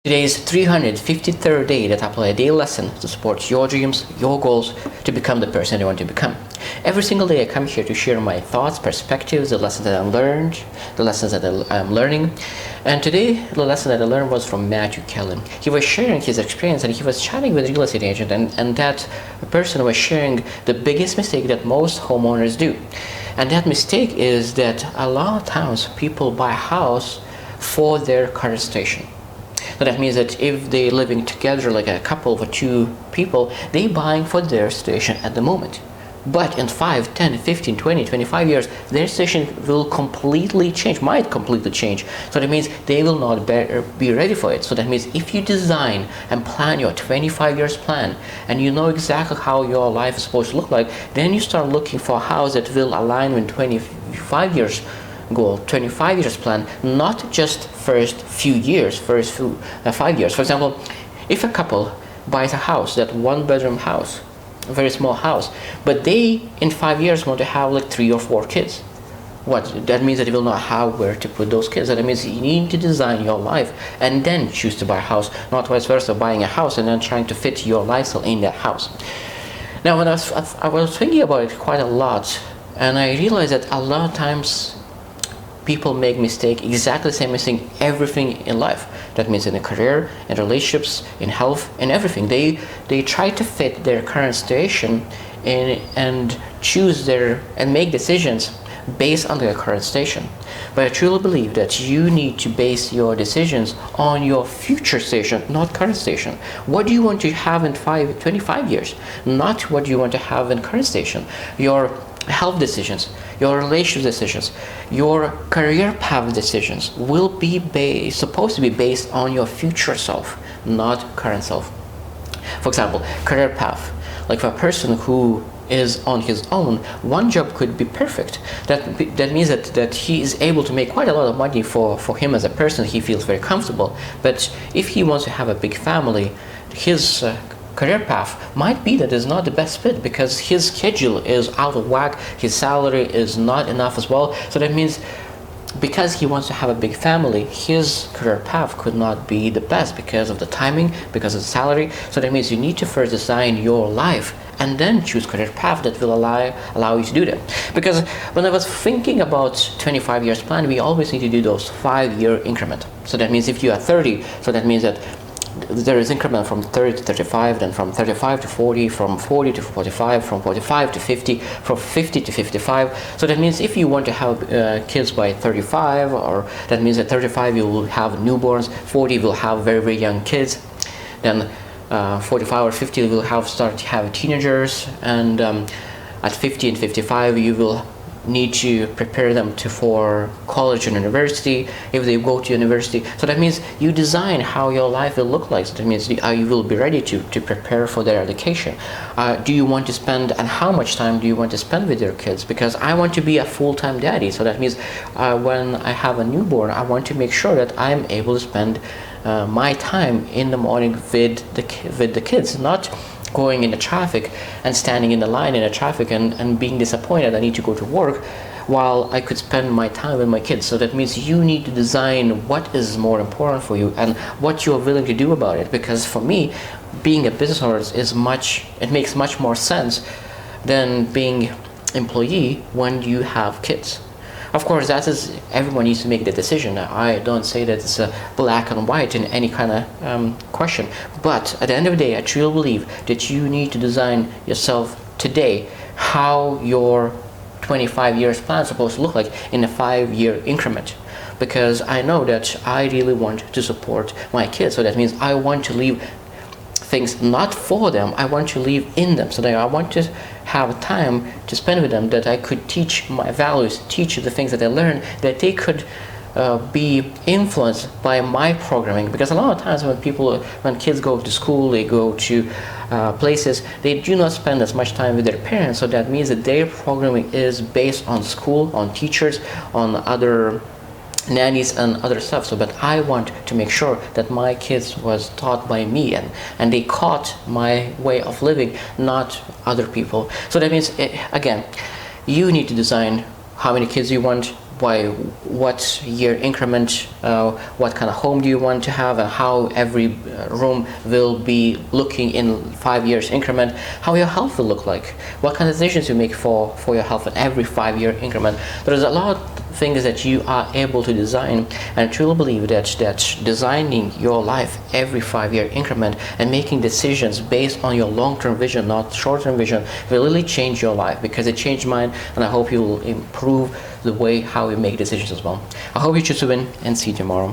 Today's 353rd day that I apply a daily lesson to support your dreams, your goals, to become the person you want to become. Every single day I come here to share my thoughts, perspectives, the lessons that I learned, the lessons that I'm learning. And today, the lesson that I learned was from Matthew Kellen. He was sharing his experience and he was chatting with a real estate agent, and that person was sharing the biggest mistake that most homeowners do. And that mistake is that a lot of times people buy a house for their current station. So that means that if they're living together like a couple or two people, they're buying for their station at the moment. But in 5, 10, 15, 20, 25 years, their station will completely change, might completely change. So that means they will not be ready for it. So that means if you design and plan your 25 years plan, and you know exactly how your life is supposed to look like, then you start looking for a house that will align with 25 years goal, 25 years plan, not just first 5 years. For example, if a couple buys a house, that one bedroom house, a very small house, but they in 5 years want to have like 3 or 4 kids, what that means that they will not have where to put those kids. That means you need to design your life and then choose to buy a house, not vice versa, buying a house and then trying to fit your lifestyle in that house. Now when I was thinking about it quite a lot, and I realized that a lot of times people make exactly the same mistake, everything in life. That means in a career, in relationships, in health, in everything. They try to fit their current station and choose and make decisions based on their current station. But I truly believe that you need to base your decisions on your future station, not current station. What do you want to have in 25 years? Not what you want to have in current station. Your health decisions, your relationship decisions, your career path decisions will be supposed to be based on your future self, not current self. For example, career path. Like for a person who is on his own, one job could be perfect. That means that he is able to make quite a lot of money for him as a person. He feels very comfortable. But if he wants to have a big family, his career path might be that is not the best fit because his schedule is out of whack, his salary is not enough as well. So that means because he wants to have a big family, his career path could not be the best because of the timing, because of the salary. So that means you need to first design your life and then choose career path that will allow you to do that. Because when I was thinking about 25 years plan, we always need to do those 5-year increment. So that means if you are 30, so that means that there is increment from 30 to 35, then from 35 to 40, from 40 to 45, from 45 to 50, from 50 to 55. So that means if you want to have kids by 35, or that means at 35 you will have newborns, 40 will have very, very young kids, then 45 or 50 you will start to have teenagers, and at 50 and 55 you will need to prepare them for college and university if they go to university. So that means you design how your life will look like. So that means you will be ready to prepare for their education. Do you want to spend, and how much time do you want to spend with your kids? Because I want to be a full-time daddy. So that means when I have a newborn, I want to make sure that I'm able to spend my time in the morning with the kids, not going in the traffic and standing in the line in the traffic and being disappointed I need to go to work while I could spend my time with my kids. So that means you need to design what is more important for you and what you're willing to do about it. Because for me, being a business owner it makes much more sense than being employee when you have kids. Of course, everyone needs to make the decision. I don't say that it's black and white in any kind of question. But at the end of the day, I truly believe that you need to design yourself today how your 25 years plan is supposed to look like in a 5-year increment. Because I know that I really want to support my kids. So that means I want to leave things not for them, I want to live in them. So that I want to have time to spend with them, that I could teach my values, teach the things that I learned, that they could be influenced by my programming. Because a lot of times when kids go to school, they go to places, they do not spend as much time with their parents. So that means that their programming is based on school, on teachers, on other nannies and other stuff. So but I want to make sure that my kids was taught by me and they caught my way of living, not other people. So that means again, you need to design how many kids you want, by what year increment, what kind of home do you want to have, and how every room will be looking in 5 years increment, how your health will look like, what kind of decisions you make for your health in every 5 year increment. There's a lot of things that you are able to design, and I truly believe that designing your life every 5 year increment and making decisions based on your long-term vision, not short-term vision, will really change your life, because it changed mine, and I hope you will improve the way how you make decisions as well. I hope you choose to win, and see you tomorrow.